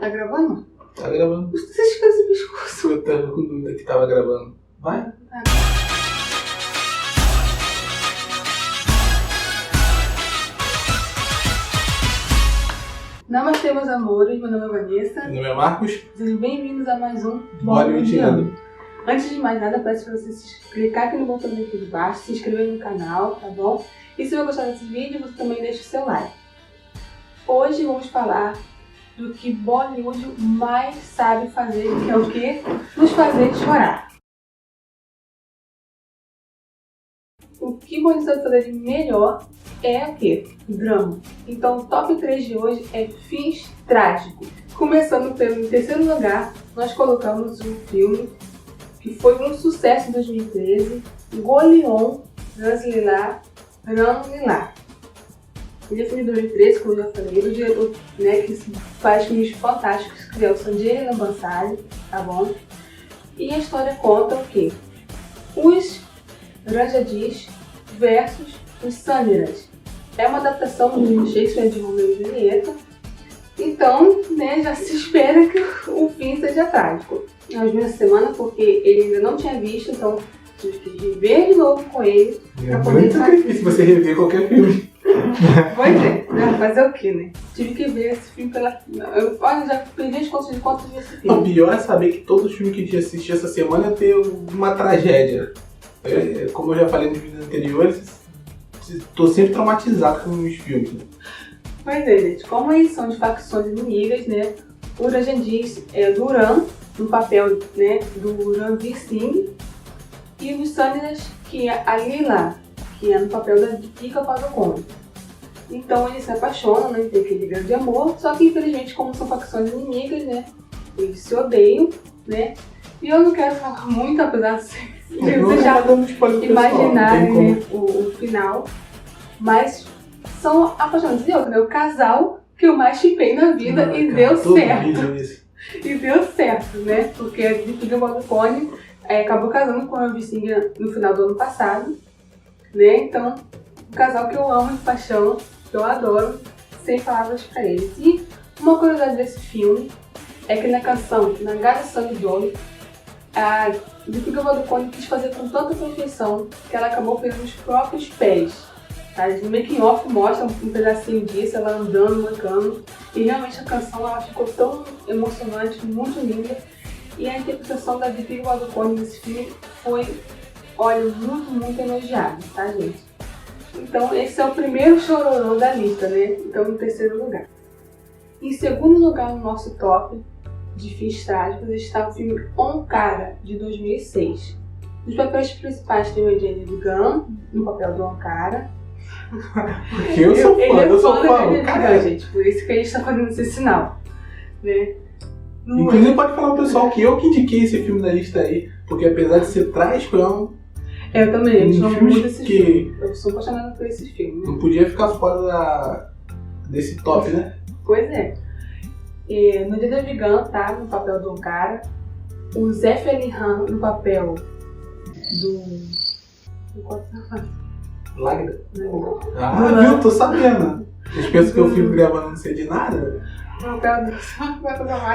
Tá gravando? Tá gravando. Você esqueceu esse pescoço. Eu tava com dúvida que tava gravando. Vai? Tá. Namastê, meus amores. Meu nome é Vanessa. Meu nome é Marcos. Sejam bem-vindos a mais um Bollywoodiano. Antes de mais nada, peço para você clicar aqui no botãozinho aqui de baixo, se inscrever no canal, tá bom? E se você gostar desse vídeo, você também deixa o seu like. Hoje vamos falar do que Bollywood mais sabe fazer, que é o quê? Nos fazer chorar. O que Bollywood sabe fazer de melhor é o quê? Drama. Então o top 3 de hoje é fins trágicos. Começando pelo terceiro lugar, nós colocamos um filme que foi um sucesso em 2013, Goli On Raslila Ramlila. Ele é filme de 2013, como eu já falei, do diretor, né, que faz filmes fantásticos, que é o Sanjay Leela Bhansali, tá bom? E a história conta o quê? Os Rajadis versus os Sanjaras. É uma adaptação do Shakespeare de Romeu e Julieta. Então, né, já se espera que o fim seja trágico. Nós vimos essa semana porque ele ainda não tinha visto, então tive que rever de novo com ele. É muito difícil você rever qualquer filme. Pois é, né? Fazer o que, né? Tive que ver esse filme pela... Olha, já perdi as contas de quanto vi esse filme. O pior é saber que todo filme que a gente assistir essa semana tem uma tragédia. Como eu já falei nos vídeos anteriores, tô sempre traumatizado com os filmes. Pois é, gente. Como eles são de facções inimigas, né? O Rajadis é do Ram, no papel, né, do Ranveer Singh, e os Sanjaras, que é a Leela, que é no papel da Deepika Padukone. Então eles se apaixonam, né, tem aquele grande amor, só que infelizmente, como são facções inimigas, né, eles se odeiam, né, e eu não quero falar muito, apesar de vocês já imaginarem, né, o final, mas são apaixonados. E outra, né, o casal que eu mais chipei na vida e deu certo. E deu certo, né, porque a Deepika Padukone acabou casando com o Ranveer Singh no final do ano passado, né, então um casal que eu amo de paixão, que eu adoro, sem palavras pra eles. E uma curiosidade desse filme é que na canção Nagara Sang Dole, a Deepika Padukone quis fazer com tanta perfeição que ela acabou pegando os próprios pés. Tá? No making off mostra um pedacinho disso, ela andando, mancando, e realmente a canção ela ficou tão emocionante, muito linda. E a interpretação da Deepika Padukone nesse filme foi, olha, muito elogiada, tá, gente? Então esse é o primeiro chororô da lista, né? Então no terceiro lugar. Em segundo lugar no nosso top de fins trágicos está o filme Omkara, de 2006. Nos papéis principais tem o Ajay Devgn, no papel do Omkara. Porque eu sou fã, cara, gente, por isso que a gente está fazendo esse sinal, né? Inclusive pode falar pro pessoal que eu que indiquei esse filme da lista aí, porque apesar de ser trágico, é um... Eu também, eu amo muito esse que filme. Eu sou apaixonada por esse filme. Não podia ficar fora desse top, né? Pois é. No Ajay Devgn tá no papel do Omkara, o Saif Ali Khan no papel Lágrima? Viu? Tô sabendo. Eles pensam que eu fico gravando não sei de nada. No papel do...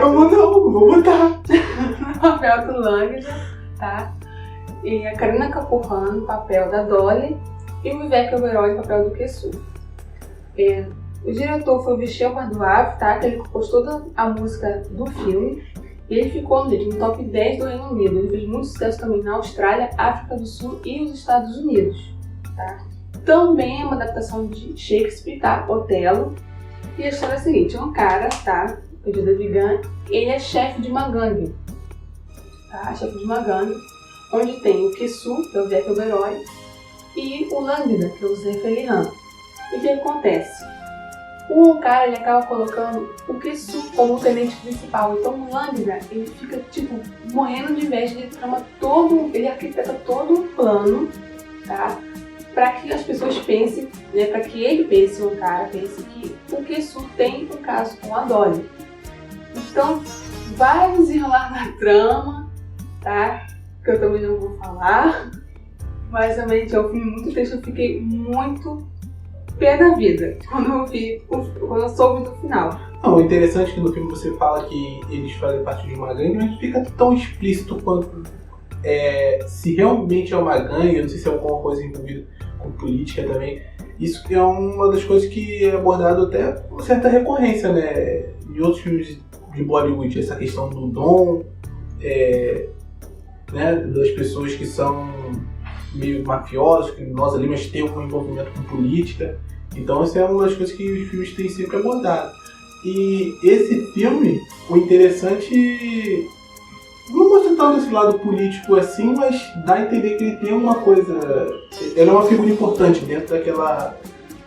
Eu vou botar. No papel do Langda, tá? E a Kareena Kapoor Khan no papel da Dolly e o Vivek Oberoi no papel do Kessu. O diretor foi o Vishal Bardhav, tá? Que ele compôs toda a música do filme. E ele ficou no top 10 do Reino Unido. Ele fez muito sucesso também na Austrália, África do Sul e os Estados Unidos, tá? Também é uma adaptação de Shakespeare, tá? Otelo. E a história é a seguinte, é um cara, tá? O Ajay Devgn, ele é chefe de uma gangue, tá? Chefe de uma gangue, onde tem o Kessu, que é o Vivek Oberoi, e o Langda, que é o Saif Ali Khan. E o que acontece? O cara, ele acaba colocando o Kessu como o tenente principal, então o Langda, ele fica, tipo, morrendo de inveja, ele arquiteta todo um plano, tá? Para que as pessoas pensem, né, para que ele pense, o cara pense que o Kessu tem um caso com a Dolly. Então, vai desenrolar na trama, tá? Que eu também não vou falar, mas realmente é um filme muito triste, eu fiquei muito pé da vida quando eu soube do final. Não, o interessante é que no filme você fala que eles fazem parte de uma gangue, mas fica tão explícito quanto se realmente é uma gangue, eu não sei se é alguma coisa envolvida com política também. Isso é uma das coisas que é abordado até com certa recorrência, né? Em outros filmes de Bollywood, essa questão do dom, né? Das pessoas que são meio mafiosos, criminosos ali, mas tem algum envolvimento com política. Então essa é uma das coisas que os filmes têm sempre abordado. E esse filme, o interessante, não mostra tanto esse lado político assim, mas dá a entender que ele tem uma coisa, ele é uma figura importante dentro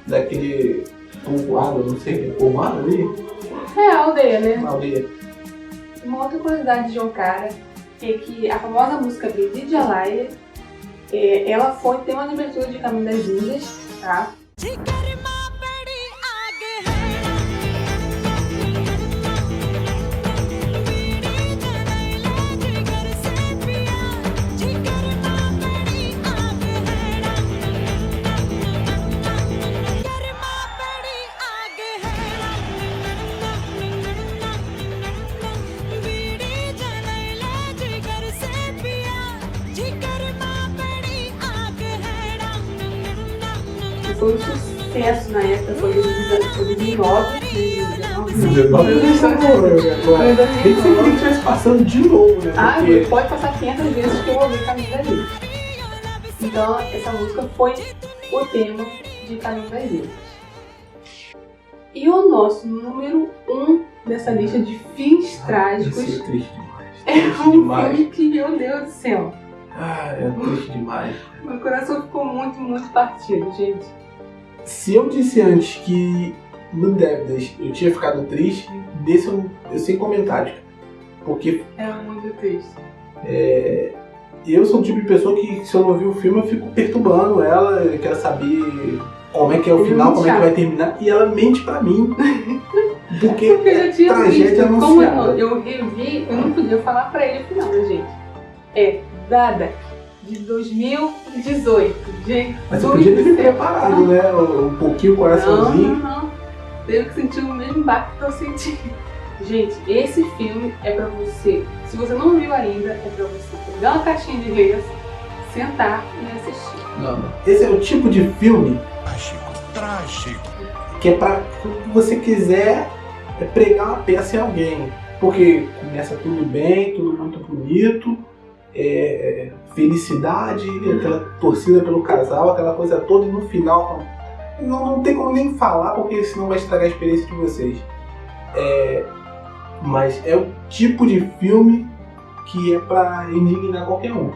daquele povoado, não sei, povoado ali? É a aldeia, né? Uma aldeia. Uma outra curiosidade de Omkara é que a famosa música Bidi Jalai, ela foi tema de abertura de Caminho das Índias, tá? Foi um sucesso na época, foi em 2009. Tem que ser que ele estivesse passando de novo, né? Ah, Porque... pode passar 500 vezes que eu ouvi Caminho das Índias. Então, essa música foi o tema de Caminho das Índias. E o nosso número 1 dessa lista de filmes trágicos Isso é triste demais. é um filme que, meu Deus do céu, É triste demais. meu coração ficou muito, muito partido, gente. Se eu disse antes que no Débidas eu tinha ficado triste, desse eu sem comentários. Porque É muito triste. eu sou o tipo de pessoa que, se eu não vi o filme, eu fico perturbando ela, eu quero saber como é que é o final, como é que vai terminar, e ela mente pra mim. Porque eu já tinha tragédia visto, anunciada. como eu revi, eu não podia falar pra ele o final, né, gente? É Dadak, de 2018, gente. Mas você podia ter me preparado, né? Um pouquinho o coraçãozinho. Não. Tenho que sentir o mesmo baque que eu senti. Gente, esse filme é pra você, se você não viu ainda, é pra você pegar uma caixinha de letras, sentar e assistir. Não. Esse é o tipo de filme Trágico. que é pra quando você quiser pregar uma peça em alguém. Porque começa tudo bem, tudo muito bonito, felicidade, aquela torcida pelo casal, aquela coisa toda, e no final não tem como nem falar, porque senão vai estragar a experiência de vocês. Mas é o tipo de filme que é pra indignar qualquer um.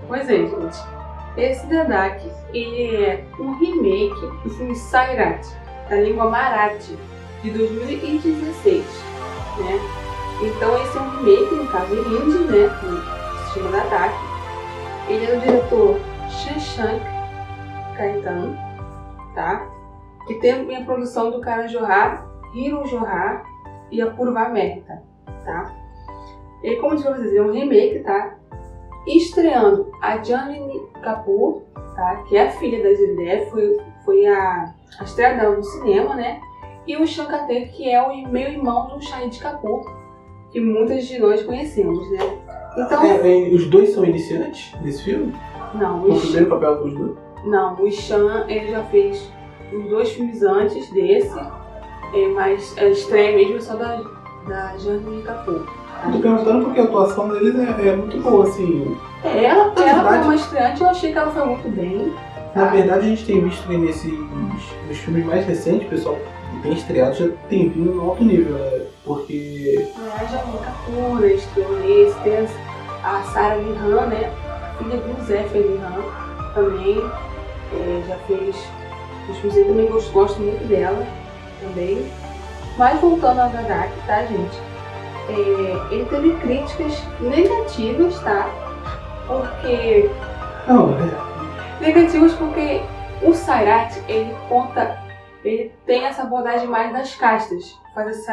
Pois é, gente. Esse Dadak, ele é um remake do filme Sairat, da língua Marathi, de 2016, né? Então esse é um remake, no caso hindi, né? Que se chama Dadak. Ele é do diretor Shashank Kaitan, tá? Que tem a produção do cara Johar, Hiro Johar e a Purva Mehta, tá? E como eu disse pra vocês, é um remake, tá? Estreando a Janhvi Kapoor, tá? Que é a filha da Zendaya, foi a estreia dela no cinema, né? E o Shankater, que é o meio-irmão do Shahid Kapoor, que muitas de nós conhecemos, né? Então, Os dois são iniciantes nesse filme? não, O primeiro papel dos dois? Não, o Shan, ele já fez os 2 filmes antes desse, mas a estreia mesmo é só da Janhvi Kapoor. Eu tô perguntando porque a atuação deles é muito boa, assim. Ela como uma estreante, eu achei que ela foi muito bem. Na verdade, a gente tem visto que nos filmes mais recentes, o pessoal que tem estreado já tem vindo no alto nível, né? Porque... A Janhvi Kapoor estreou nesse, tem a Sara Lihan, né? Filha do Zé Lihan também, já fez os filmes, eu também gosto muito dela também. Mas voltando ao Dadak, tá, gente? Ele teve críticas negativas, tá? Porque... Negativas porque o Sairat, ele tem essa abordagem mais das castas. Faz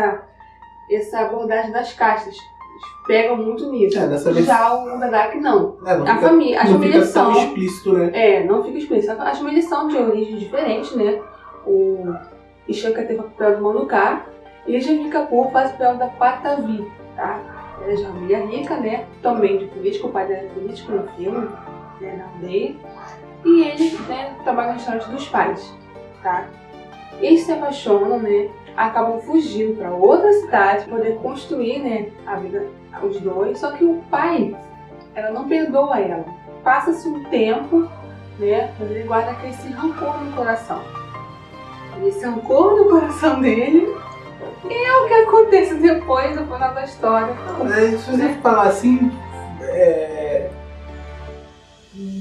essa abordagem das castas. Eles pegam muito nisso. Dessa vez... Já o Dadak não. não A família, as não famílias fica tão são... explícito, né? Não fica explícito. As famílias são de origem diferente, né? O Ishanka teve o papel do Manukar E Janine Kapoor faz o papel da Patavi, tá? Ela é de família rica, né? Também de político, o pai dela é político no filme, né? Na aldeia. E ele, né, trabalha no restaurante dos pais, tá? Eles se apaixonam, né? Acabam fugindo para outra cidade para poder construir, né, a vida os dois. Só que o pai, ela não perdoa ela. Passa-se um tempo, né? Mas ele guarda esse rancor no coração. E esse rancor no coração dele é o que acontece depois do final da história. Se você falar assim,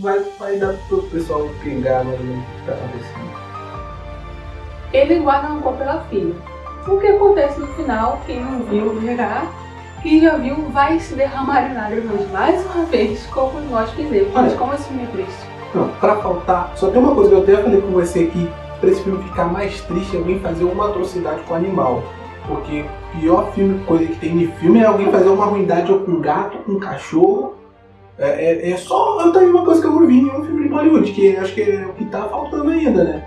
vai dar pro pessoal pegar mais ou menos o que tá acontecendo. Ele guarda rancor pela filha. O que acontece no final, quem não viu verá, quem já viu vai se derramar em lágrimas mais uma vez, como nós fizemos. Mas como esse filme é triste. Não, pra faltar, só tem uma coisa que eu até falei com você aqui, pra esse filme ficar mais triste, é alguém fazer uma atrocidade com o animal. Porque o pior coisa que tem de filme é alguém fazer uma ruindade ou com um gato, com um cachorro. É só eu tenho uma coisa que eu não vi em nenhum filme de Bollywood, que acho que é o que tá faltando ainda, né?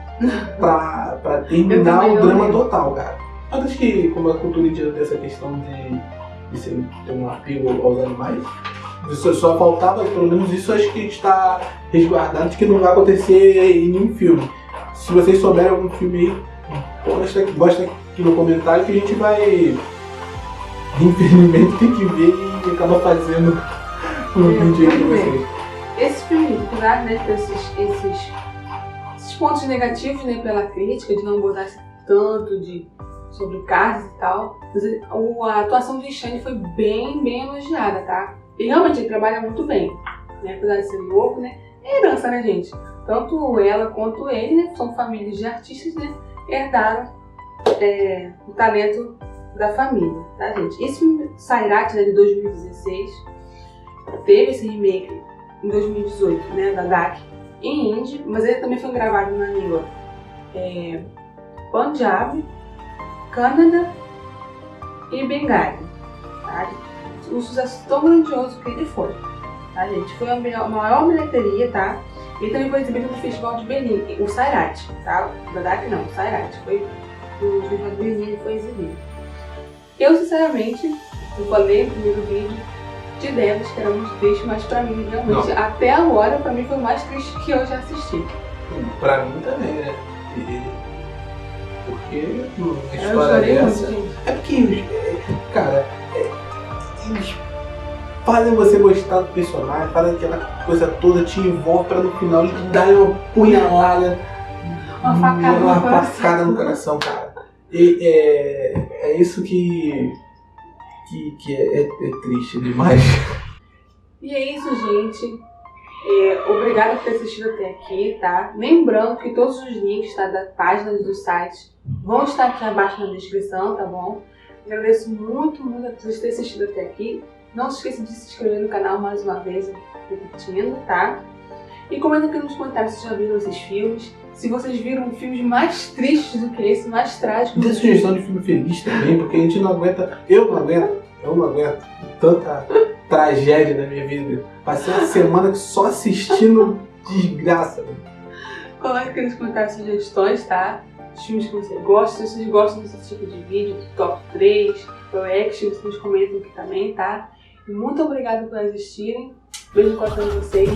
Pra terminar o drama total, cara. Mas acho que como a cultura indiana tem essa questão de ter um apego aos animais, isso só faltava, pelo menos isso acho que está resguardado de que não vai acontecer em nenhum filme. Se vocês souberem algum filme aí, posta aqui no comentário que a gente vai, infelizmente, ter que ver e acaba fazendo um vídeo aí pra vocês. Esse filme, apesar, né, desses pontos negativos, né, pela crítica, de não abordar tanto sobre casos e tal, mas a atuação de Shane foi bem elogiada, tá? E realmente ele trabalha muito bem, né? Apesar de ser novo, né? É herança, né, gente? Tanto ela quanto ele, né? São famílias de artistas, né? Herdaram o talento da família, tá, gente? Esse filme, Sairat, né, de 2016, teve esse remake em 2018, né? Da DAC, em hindi, mas ele também foi gravado na língua Punjabi, Kannada e Bengali, tá? Um sucesso tão grandioso que ele foi, tá, gente? Foi a maior bilheteria, tá? Ele também foi exibido no Festival de Berlim, o Sairat, tá? O DAC não, o Sairat, foi no Festival de Berlim, ele foi exibido. Eu, sinceramente, eu falei no primeiro vídeo, de Devas, que era muito triste, mas pra mim, realmente, até agora, pra mim foi o mais triste que eu já assisti. Pra mim também, né? Porque a Eu história chorei dessa... muito, gente. É porque, cara, eles fazem você gostar do personagem, fazem aquela coisa toda, te envolve pra no final eles darem uma punhalada, Uma facada no coração, cara. E é isso que é triste demais. E é isso, gente. Obrigada por ter assistido até aqui, tá? Lembrando que todos os links, tá, das páginas dos sites vão estar aqui abaixo na descrição, tá bom? Agradeço muito a vocês terem assistido até aqui. Não se esqueça de se inscrever no canal mais uma vez, repetindo, tá? E comenta aqui nos comentários se já viram esses filmes. Se vocês viram filmes mais tristes do que esse, mais trágicos. Dê sugestão de filme feliz também, porque a gente não aguenta. Eu não aguento tanta tragédia na minha vida. Passei uma semana só assistindo desgraça. Coloque aqui nos comentários sugestões, tá? Os filmes que você gosta, se vocês gostam desse tipo de vídeo, do top 3, reaction, vocês comentam aqui também, tá? E muito obrigada por assistirem. Beijo no coração de vocês.